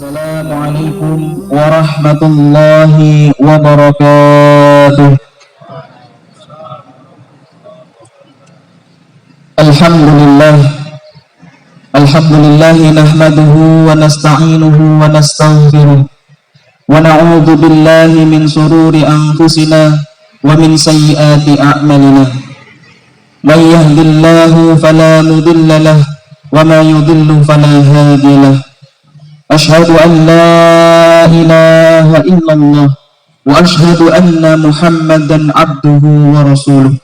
Assalamualaikum warahmatullahi wabarakatuh. Alhamdulillah nahmaduhu wa nasta'inuhu wa nastaghfiruh wa na'udzu billahi min shururi anfusina wa min sayyiati a'malina. May yahdihillahu fala mudilla lahu wa may yudlil fala hadiya lahu. Asyhadu an la ilaha illallah wa asyhadu anna Muhammadan abduhu wa rasuluh.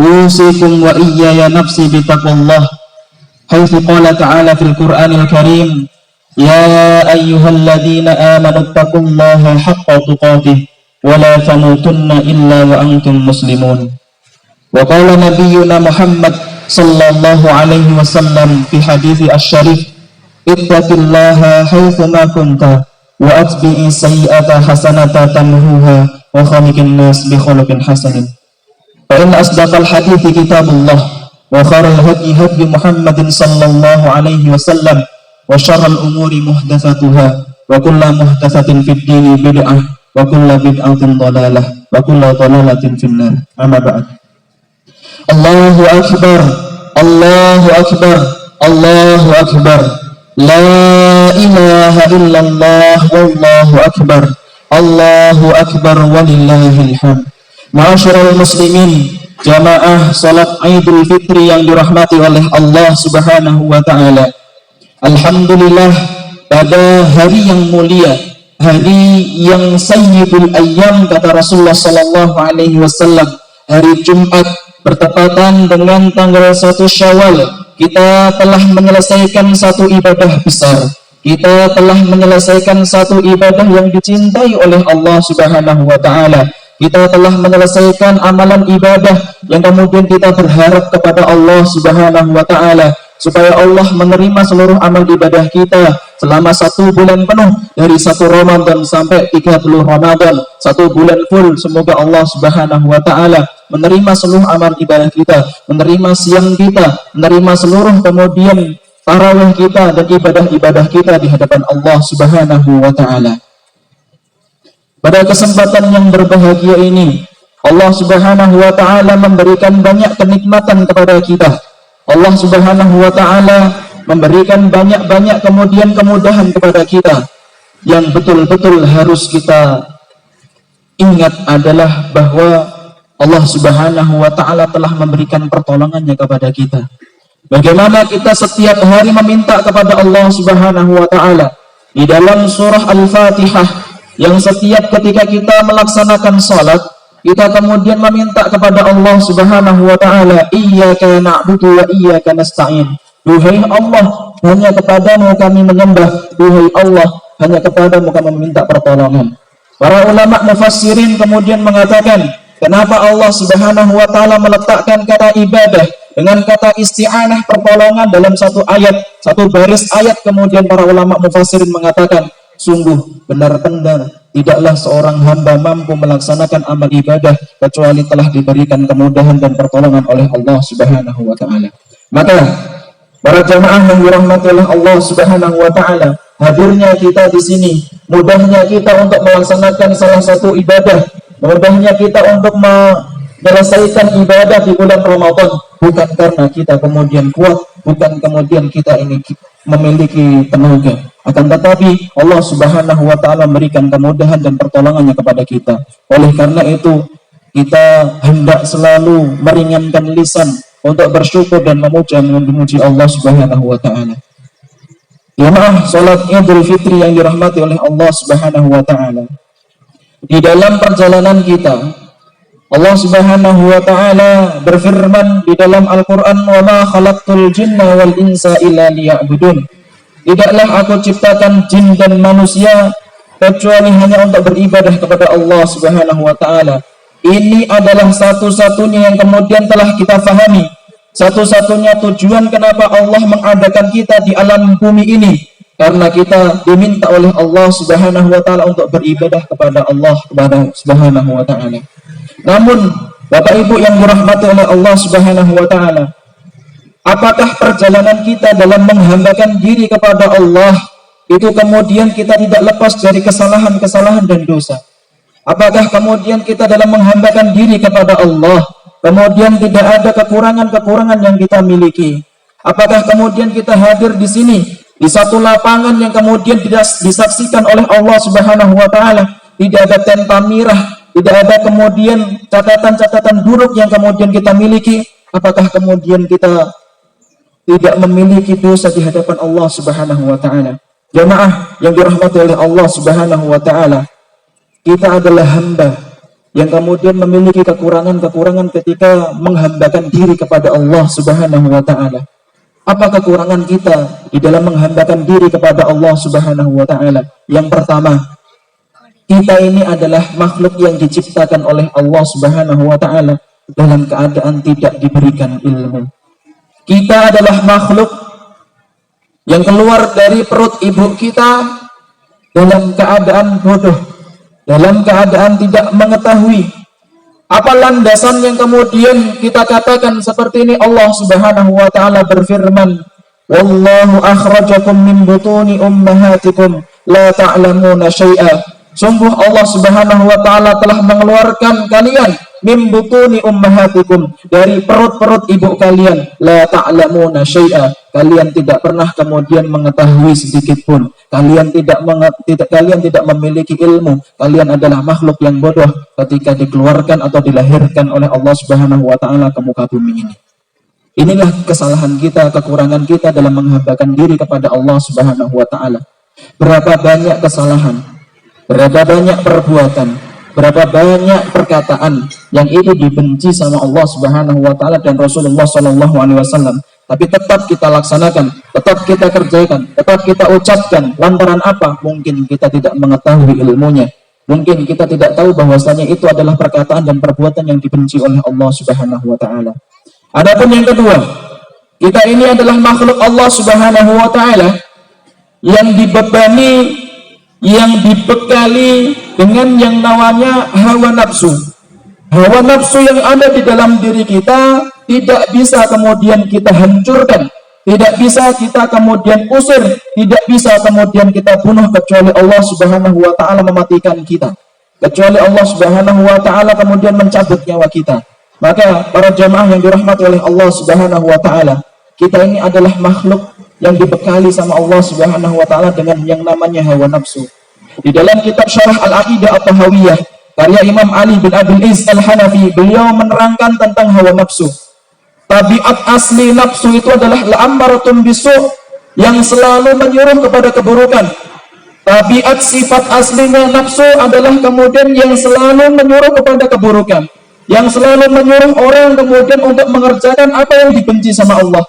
Usikum wa iyaya nafsi bitaqwallah. Haitsu qala ta'ala fil Qur'anil Karim, ya ayyuhalladzina amanu taqullaha haqqa tuqatih wa la tamutunna illa wa antum muslimun. Wa qala nabiyyuna Muhammad sallallahu alaihi wasallam fi hadithi asy-syarif, ittaqillaha haitsu ma kunta wa atbi'i sayyi'ata hasanata tamhuha wa khaliqin nas bi khuluqin hasanin. Fa inna asdaqal hadithi kitabullah wa khairal hadi hadi Muhammadin sallallahu alaihi wasallam wa syarrul umuri muhdatsatuha wa kullu muhdatsatin fid dini bid'ah wa kullu bid'atin dhalalah wa kullu dhalalatin finnar. Amma ba'd. Allahu akbar, Allahu akbar, Allahu akbar. La ilaha illallah wallahu akbar, Allahu akbar walillahil hamd. Ma'asyiral muslimin, jamaah salat Idul Fitri yang dirahmati oleh Allah Subhanahu wa taala. Alhamdulillah, pada hari yang mulia, hari yang sayyidul ayyam, kata Rasulullah sallallahu alaihi wasallam, hari Jumat bertepatan dengan tanggal 1 Syawal, kita telah menyelesaikan satu ibadah besar. Kita telah menyelesaikan satu ibadah yang dicintai oleh Allah Subhanahu wa taala. Kita telah menyelesaikan amalan ibadah yang kemudian kita berharap kepada Allah Subhanahu wa taala supaya Allah menerima seluruh amal ibadah kita selama 1 bulan penuh, dari 1 Ramadan sampai 30 Ramadan, 1 bulan full. Semoga Allah Subhanahu wa taala menerima seluruh amal ibadah kita, menerima siang kita, menerima seluruh kemudian tarawih kita dan ibadah-ibadah kita di hadapan Allah Subhanahu wa taala. Pada kesempatan yang berbahagia ini, Allah Subhanahu wa taala memberikan banyak kenikmatan kepada kita. Allah Subhanahu wa taala memberikan banyak-banyak kemudian kemudahan kepada kita. Yang betul-betul harus kita ingat adalah bahwa Allah Subhanahu wa taala telah memberikan pertolongannya kepada kita. Bagaimana kita setiap hari meminta kepada Allah Subhanahu wa taala di dalam surah Al-Fatihah, yang setiap ketika kita melaksanakan salat, kita kemudian meminta kepada Allah Subhanahu wa taala, iyyaka na'budu wa iyyaka nasta'in. Duhai Allah, hanya kepadamu kami menyembah. Duhai Allah, hanya kepadamu kami meminta pertolongan. Para ulama mufassirin kemudian mengatakan, kenapa Allah Subhanahu wa taala meletakkan kata ibadah dengan kata isti'anah, pertolongan, dalam satu ayat, satu baris ayat. Kemudian para ulama mufassirin mengatakan, sungguh benar-benar tidaklah seorang hamba mampu melaksanakan amal ibadah kecuali telah diberikan kemudahan dan pertolongan oleh Allah Subhanahu wa taala. Maka para jamaah yang dirahmati oleh Allah Subhanahu wa taala, hadirnya kita di sini, mudahnya kita untuk melaksanakan salah satu ibadah, mudahnya kita untuk menyelesaikan ibadah di bulan Ramadan, bukan karena kita kemudian kuat, bukan kemudian kita ini memiliki tenaga, akan tetapi Allah Subhanahu wa taala memberikan kemudahan dan pertolongannya kepada kita. Oleh karena itu, kita hendak selalu meringankan lisan untuk bersyukur dan memuji Allah Subhanahu wa taala. Jemaah salat Idul Fitri yang dirahmati oleh Allah Subhanahu wa taala, di dalam perjalanan kita, Allah Subhanahu wa taala berfirman di dalam Al-Qur'an, "Wa ma khalaqtul jinna wal insa illa liya'budun." Tidaklah aku ciptakan jin dan manusia kecuali hanya untuk beribadah kepada Allah Subhanahu wa taala. Ini adalah satu-satunya yang kemudian telah kita fahami, satu-satunya tujuan kenapa Allah mengadakan kita di alam bumi ini, karena kita diminta oleh Allah Subhanahu wa taala untuk beribadah kepada Allah Subhanahu wa taala. Namun Bapak Ibu yang dirahmati oleh Allah Subhanahu wa taala, apakah perjalanan kita dalam menghambakan diri kepada Allah itu kemudian kita tidak lepas dari kesalahan-kesalahan dan dosa? Apakah kemudian kita dalam menghambakan diri kepada Allah, kemudian tidak ada kekurangan-kekurangan yang kita miliki? Apakah kemudian kita hadir di sini di satu lapangan yang kemudian tidak disaksikan oleh Allah Subhanahu wa taala, tidak ada tenta mirah, tidak ada kemudian catatan-catatan buruk yang kemudian kita miliki? Apakah kemudian kita tidak memiliki dosa di hadapan Allah Subhanahu wa taala? Jamaah yang dirahmati oleh Allah Subhanahu wa taala, kita adalah hamba yang kemudian memiliki kekurangan-kekurangan ketika menghambakan diri kepada Allah Subhanahu wa taala. Apa kekurangan kita di dalam menghambakan diri kepada Allah Subhanahu wa taala? Yang pertama, kita ini adalah makhluk yang diciptakan oleh Allah Subhanahu wa taala dalam keadaan tidak diberikan ilmu. Kita adalah makhluk yang keluar dari perut ibu kita dalam keadaan bodoh, dalam keadaan tidak mengetahui. Apa landasan yang kemudian kita katakan seperti ini? Allah Subhanahu wa taala berfirman, "Wallahu akhrajakum min butuni ummahatikum la ta'lamuna syai'a." Sungguh Allah Subhanahu wa taala telah mengeluarkan kalian min butuni ummahatikum, dari perut-perut ibu kalian, la ta'lamuna syai'a, kalian tidak pernah kemudian mengetahui sedikit pun, kalian tidak memiliki ilmu, kalian adalah makhluk yang bodoh ketika dikeluarkan atau dilahirkan oleh Allah Subhanahu wa taala ke muka bumi ini. Inilah kesalahan kita, kekurangan kita dalam menghambakan diri kepada Allah Subhanahu wa taala. Berapa banyak kesalahan, berapa banyak perbuatan, berapa banyak perkataan yang itu dibenci sama Allah Subhanahu wa taala dan Rasulullah sallallahu alaihi wasallam, tapi tetap kita laksanakan, tetap kita kerjakan, tetap kita ucapkan. Lantaran apa? Mungkin kita tidak mengetahui ilmunya. Mungkin kita tidak tahu bahwasanya itu adalah perkataan dan perbuatan yang dibenci oleh Allah Subhanahu wa taala. Adapun yang kedua, kita ini adalah makhluk Allah Subhanahu wa taala yang dibebani, yang dibekali dengan yang namanya hawa nafsu. Hawa nafsu yang ada di dalam diri kita tidak bisa kemudian kita hancurkan, tidak bisa kita kemudian usir, tidak bisa kemudian kita bunuh kecuali Allah Subhanahu wa taala mematikan kita, kecuali Allah Subhanahu wa taala kemudian mencabut nyawa kita. Maka para jamaah yang dirahmati oleh Allah Subhanahu wa taala, kita ini adalah makhluk yang dibekali sama Allah Subhanahu wa taala dengan yang namanya hawa nafsu. Di dalam kitab Syarah Al-Aqidah At-Tahawiyah karya Imam Ali bin Abil Iz Al-Hanafi, beliau menerangkan tentang hawa nafsu. Tabiat asli nafsu itu adalah la'ammaratun bisu', yang selalu menyuruh kepada keburukan. Tabiat sifat aslinya nafsu adalah kemudian yang selalu menyuruh kepada keburukan, yang selalu menyuruh orang kemudian untuk mengerjakan apa yang dibenci sama Allah,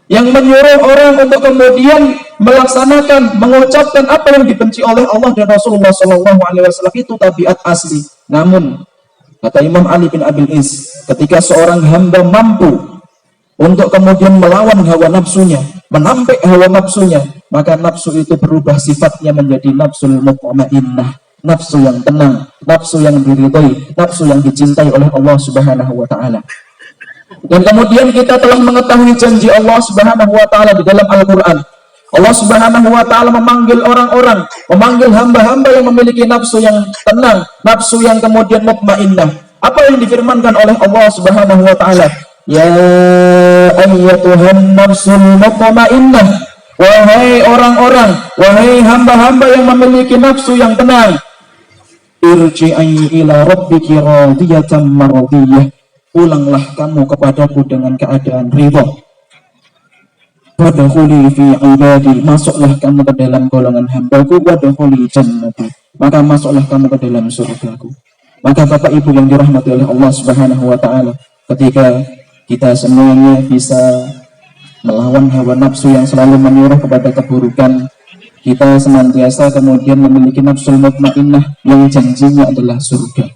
yang menyuruh orang untuk kemudian melaksanakan, mengucapkan apa yang dibenci oleh Allah dan Rasulullah SAW. Itu tabiat asli. Namun kata Imam Ali bin Abil Iz, ketika seorang hamba mampu untuk kemudian melawan hawa nafsunya, menampik hawa nafsunya, maka nafsu itu berubah sifatnya menjadi nafsul mutmainnah, nafsu yang tenang, nafsu yang diridhai, nafsu yang dicintai oleh Allah Subhanahu wa taala. Dan kemudian kita telah mengetahui janji Allah Subhanahu wa taala di dalam Al-Qur'an. Allah Subhanahu wa taala memanggil orang-orang, memanggil hamba-hamba yang memiliki nafsu yang tenang, nafsu yang kemudian mutmainnah. Apa yang difirmankan oleh Allah Subhanahu wa taala? Ya ayyatuhan nafsul mutmainnah, wahai orang-orang, wahai hamba-hamba yang memiliki nafsu yang tenang, irji'i ila rabbiki radiyatan mardiyah, pulanglah kamu kepadaku dengan keadaan ridha. Wadkhuli fi ibadi, masuklah kamu ke dalam golongan hambaku. Wadkhuli jannati, maka masuklah kamu ke dalam surgaku. Maka Bapak Ibu yang dirahmati oleh Allah Subhanahu wa taala, ketika kita semuanya bisa melawan hawa nafsu yang selalu menyuruh kepada keburukan, kita senantiasa kemudian memiliki nafsul mutmainnah yang janjinya adalah surga.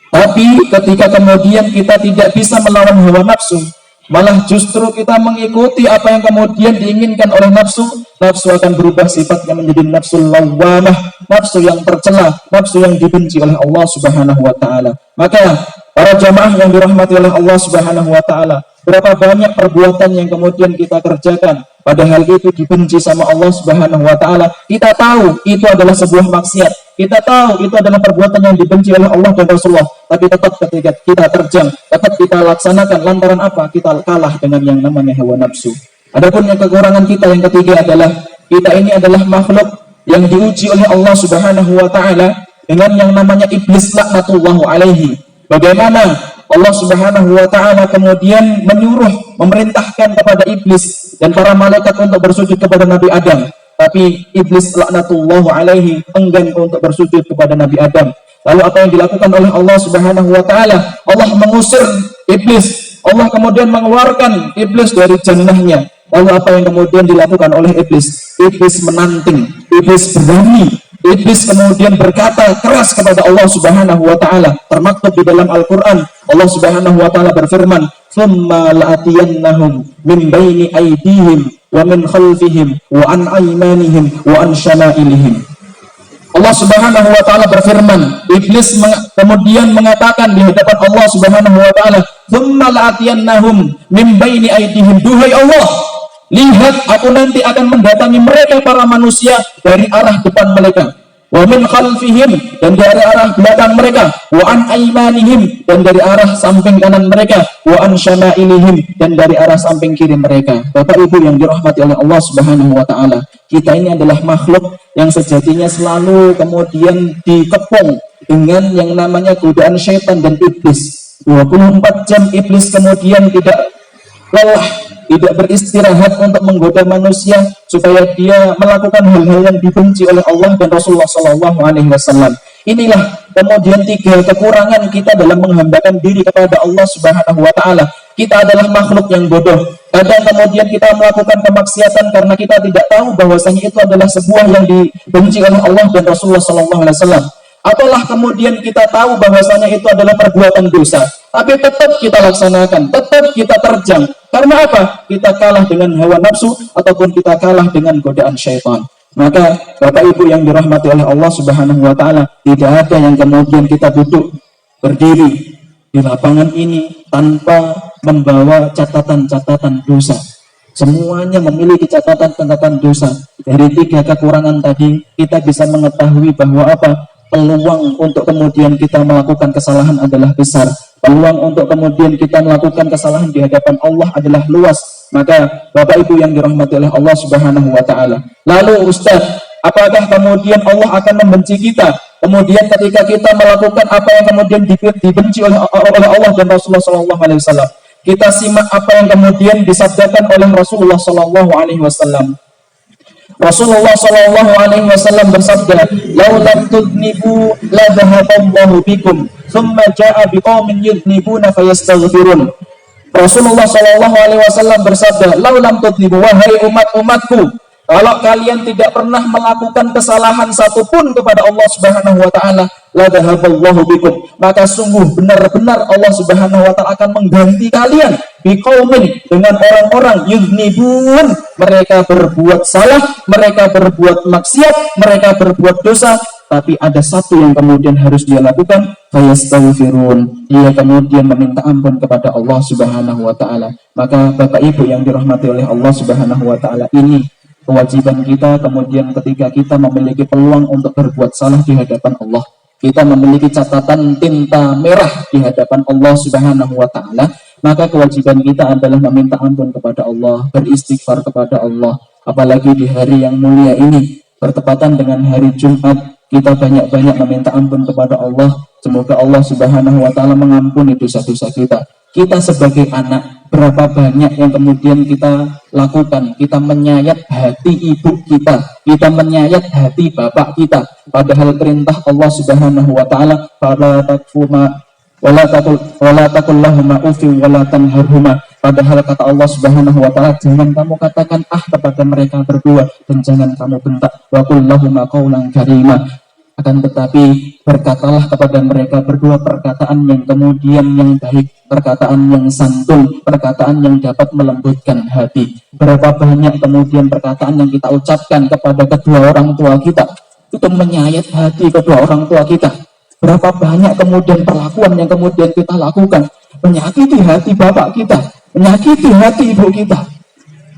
Tapi ketika kemudian kita tidak bisa melawan hawa nafsu, malah justru kita mengikuti apa yang kemudian diinginkan oleh nafsu, nafsu akan berubah sifatnya menjadi nafsul lawwamah, nafsu yang tercela, nafsu yang dibenci oleh Allah Subhanahu wa taala. Maka para jamaah yang dirahmati oleh Allah Subhanahu wa taala, Berapa banyak perbuatan yang kemudian kita kerjakan, padahal itu dibenci sama Allah Subhanahu wa taala. Kita tahu itu adalah sebuah maksiat. Kita tahu itu adalah perbuatan yang dibenci oleh Allah dan Rasulullah, tapi tetap ketika kita terjang, tetap kita laksanakan. Lantaran apa? Kita kalah dengan yang namanya hawa nafsu. Adapun yang kekurangan kita yang ketiga adalah kita ini adalah makhluk yang diuji oleh Allah Subhanahu wa taala dengan yang namanya iblis laknatullahu alaihi. Bagaimana Allah Subhanahu wa taala kemudian menyuruh, memerintahkan kepada iblis dan para malaikat untuk bersujud kepada Nabi Adam, tapi iblis laknatullahu alaihi enggan untuk bersujud kepada Nabi Adam. Lalu apa yang dilakukan oleh Allah Subhanahu wa taala? Allah mengusir iblis. Allah kemudian mengeluarkan iblis dari jannahnya. Lalu apa yang kemudian dilakukan oleh iblis? Iblis menanting, iblis berani, iblis kemudian berkata keras kepada Allah Subhanahu wa taala. Termaktub di dalam Al-Qur'an, Allah Subhanahu wa taala berfirman, "Tsumma la'atiyannahum min baini aydihim wa min khalfihim wa an aymanihim wa an syama'ilihim." Allah Subhanahu wa taala berfirman, iblis kemudian mengatakan di hadapan Allah Subhanahu wa taala, "Tsumma la'atiyannahum min baini aydihim." Duhai Allah, lihat aku nanti akan mendatangi mereka para manusia dari arah depan mereka, wa min khalfihim, dan dari arah belakang mereka, wa an aymanihim, dan dari arah samping kanan mereka, wa an syama'ilihim, dan dari arah samping kiri mereka. Bapak Ibu yang dirahmati oleh Allah Subhanahu wa taala, kita ini adalah makhluk yang sejatinya selalu kemudian dikepung dengan yang namanya godaan syaitan dan iblis. 24 jam iblis kemudian tidak lelah, tidak beristirahat untuk menggoda manusia supaya dia melakukan hal-hal yang dibenci oleh Allah dan Rasulullah SAW. Inilah kemudian 3 kekurangan kita dalam menghambakan diri kepada Allah Subhanahu wa taala. Kita adalah makhluk yang bodoh. Kadang kemudian kita melakukan kemaksiatan karena kita tidak tahu bahwasanya itu adalah sebuah yang dibenci oleh Allah dan Rasulullah SAW. Atalah kemudian kita tahu bahwasanya itu adalah perbuatan dosa, tapi tetap kita laksanakan, tetap kita terjang. Karena apa? Kita kalah dengan hawa nafsu ataupun kita kalah dengan godaan syaitan. Maka Bapak Ibu yang dirahmati oleh Allah Subhanahu wa taala, tidak ada yang kemudian kita duduk berdiri di lapangan ini tanpa membawa catatan-catatan dosa. Semuanya memiliki catatan-catatan dosa. Dari 3 kekurangan tadi kita bisa mengetahui bahwa apa? Peluang untuk kemudian kita melakukan kesalahan adalah besar. Peluang untuk kemudian kita melakukan kesalahan di hadapan Allah adalah luas. Maka Bapak Ibu yang dirahmati oleh Allah Subhanahu wa taala. Lalu Ustaz, apakah kemudian Allah akan membenci kita? Kemudian ketika kita melakukan apa yang kemudian dibenci oleh Allah dan Rasulullah SAW. Kita simak apa yang kemudian disabdakan oleh Rasulullah SAW. Rasulullah Shallallahu Alaihi Wasallam bersabda, "Lau lam tudnibu la dhahaballahu bikum, thumma jaa biqaumin yudnibuna fayastaghfirun." Rasulullah Shallallahu Alaihi Wasallam bersabda, "Lau lam tudnibu, wahai umat-umatku, kalau kalian tidak pernah melakukan kesalahan satupun kepada Allah Subhanahu wa taala, la dhahaballahu bikum, maka sungguh benar-benar Allah Subhanahu wa taala akan mengganti kalian biqaumin, dengan orang-orang yudnibun, mereka berbuat salah, mereka berbuat maksiat, mereka berbuat dosa, tapi ada satu yang kemudian harus dia lakukan, fayastaghfirun, dia kemudian meminta ampun kepada Allah Subhanahu wa taala." Maka Bapak Ibu yang dirahmati oleh Allah Subhanahu wa taala, ini kewajiban kita kemudian ketika kita memiliki peluang untuk berbuat salah di hadapan Allah, kita memiliki catatan tinta merah di hadapan Allah Subhanahu wa taala, maka kewajiban kita adalah meminta ampun kepada Allah, beristighfar kepada Allah. Apalagi di hari yang mulia ini, bertepatan dengan hari Jumat, kita banyak-banyak meminta ampun kepada Allah. Semoga Allah Subhanahu wa taala mengampuni dosa-dosa kita. Kita sebagai anak, berapa banyak yang kemudian kita lakukan? Kita menyayat hati ibu kita, kita menyayat hati bapak kita, padahal perintah Allah Subhanahu wa taala, "Fala takfuma wala taqul lahuma uffin wala tanharhuma." Padahal kata Allah Subhanahu wa taala, jangan kamu katakan kepada mereka berdua, dan jangan kamu bentak. Wa qul lahuma qaulan karima. Akan tetapi berkatalah kepada mereka berdua perkataan yang kemudian yang baik, perkataan yang santun, perkataan yang dapat melembutkan hati. Berapa banyak kemudian perkataan yang kita ucapkan kepada kedua orang tua kita itu menyayat hati kedua orang tua kita. Berapa banyak kemudian perlakuan yang kemudian kita lakukan menyakiti hati bapak kita, menyakiti hati ibu kita.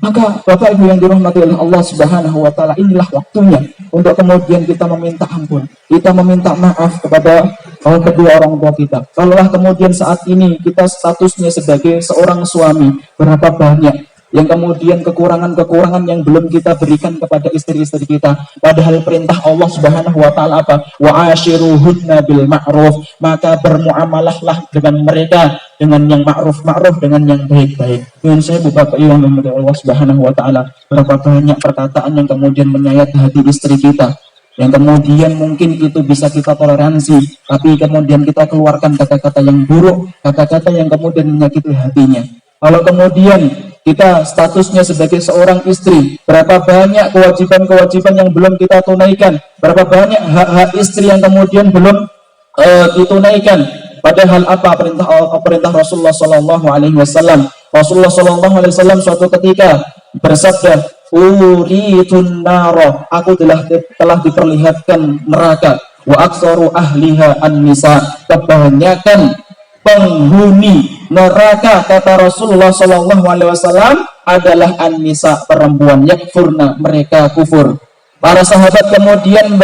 Maka Bapak Ibu yang dirahmati oleh Allah Subhanahu wa taala, inilah waktunya untuk kemudian kita meminta ampun, kita meminta maaf kepada kedua orang tua kita. Kalaulah kemudian saat ini kita statusnya sebagai seorang suami, berapa banyak yang kemudian kekurangan-kekurangan yang belum kita berikan kepada istri-istri kita, padahal perintah Allah Subhanahu wa taala apa? Wa ashiruhunna bil ma'ruf, maka bermuamalahlah dengan mereka dengan yang ma'ruf, dengan yang baik-baik. Dengan saya Bapak Ibu yang dimuliakan Allah Subhanahu wa taala, berapa banyak perkataan yang kemudian menyayat hati istri kita, yang kemudian mungkin itu bisa kita toleransi, tapi kemudian kita keluarkan kata-kata yang buruk, kata-kata yang kemudian menyakiti hatinya. Kalau kemudian kita statusnya sebagai seorang istri, berapa banyak kewajiban-kewajiban yang belum kita tunaikan, berapa banyak hak-hak istri yang kemudian belum ditunaikan. Padahal apa perintah Rasulullah Sallallahu Alaihi Wasallam? Rasulullah Sallallahu Alaihi Wasallam suatu ketika bersabda, "Uritun naro, aku telah diperlihatkan neraka. Wa aksaru ahliha an-nisa, kebanyakan penghuni neraka," kata Rasulullah Sallallahu Alaihi Wasallam, adalah an-nisa, perempuan, yakfurna, mereka kufur. Para sahabat kemudian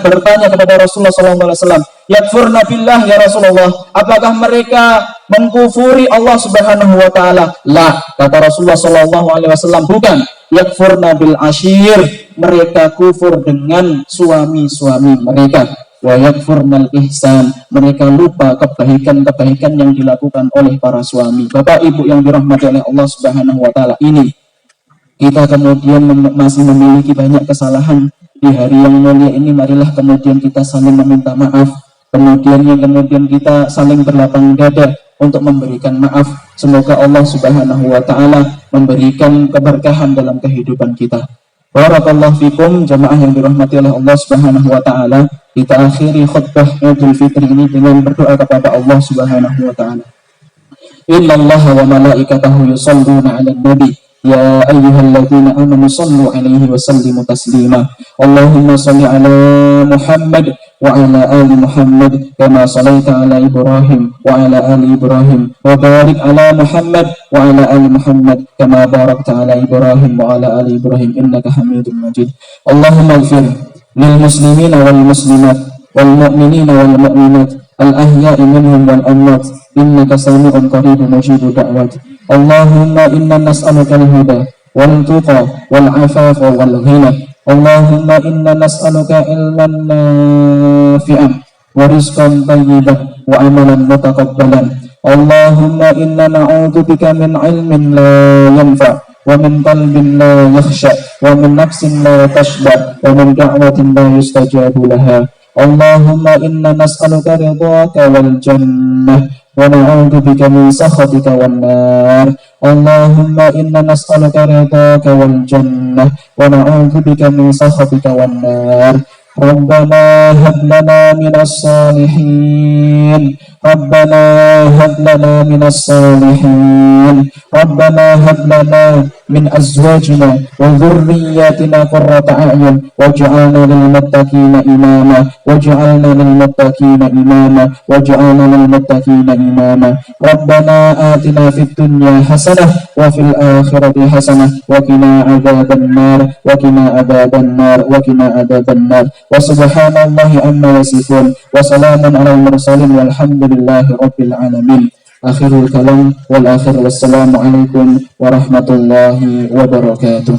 bertanya kepada Rasulullah Sallallahu Alaihi Wasallam, yakfurna billah ya Rasulullah, apakah mereka mengkufuri Allah Subhanahu Wa Taala? La, kata Rasulullah Sallallahu Alaihi Wasallam, bukan. Yakfurna bil ashir, mereka kufur dengan suami-suami mereka. Wa yakfurnal ihsan, mereka lupa kebaikan-kebaikan yang dilakukan oleh para suami. Bapak Ibu yang dirahmati oleh Allah Subhanahu Wa Taala, ini kita kemudian masih memiliki banyak kesalahan di hari yang mulia ini. Marilah kemudian kita saling meminta maaf, kemudian kita saling berlapang dada untuk memberikan maaf. Semoga Allah Subhanahu wa taala memberikan keberkahan dalam kehidupan kita. Barakallahu fikum, jamaah yang dirahmati oleh Allah Subhanahu wa taala. Kita akhiri khutbah Idul Fitri ini dengan berdoa kepada Allah Subhanahu wa taala. Innallaha wa malaikatahu yusholluna 'alan nabi ya ayyuhalladzina amanu shallu 'alaihi wa sallimu taslima. Allahumma shalli 'ala Muhammad wa 'ala ali Muhammad kama shallaita 'ala Ibrahim wa 'ala ali Ibrahim wa barik 'ala Muhammad wa 'ala ali Muhammad kama barakta 'ala Ibrahim wa 'ala ali Ibrahim innaka Hamidum Majid. Allahumma ighfir lil muslimina wal muslimat wal mu'minina wal mu'minat al ahya'i minhum wal amwat innaka sami'un qaribun mujibud da'wat. Allahumma inna nas'aluka al-huda wal tuqa wal afafa wal ghina. Allahumma inna nas'aluka ilman nafi'an wa rizqan tayyiban wa amalan mutaqabbalan. Allahumma inna na'udzubika min ilmin la yanfa' wa min qalbin la yakhsha wa min nafsin la tashba wa min da'watin la yustajabu laha. Allahumma inna nas'aluka ridhaka wal jannah wa na'udzu bika min sakhatika wan nar. Allahumma inna nas'aluka ridhaka wal jannah wa na'udzu bika min sakhatika wan nar. Rabbana hab lana minas salihin, Rabbana hab lana minas salihin, Rabbana hab lana min azwajina wa dhurriyyatina qurrata a'yun waj'alna lil muttaqina imama waj'alna lil muttaqina imama waj'alna lil muttaqina imama. Rabbana atina fid dunya hasanah wa fil akhirati hasanah wa qina adzaban nar wa qina adzaban nar wa qina adzaban nar. Wa subhanallahi amma yasifun wa salamun alal mursalin walhamdulillahi rabbil alamin. Akhirul kalam wal akhir, wassalamu alaikum warahmatullahi wabarakatuh.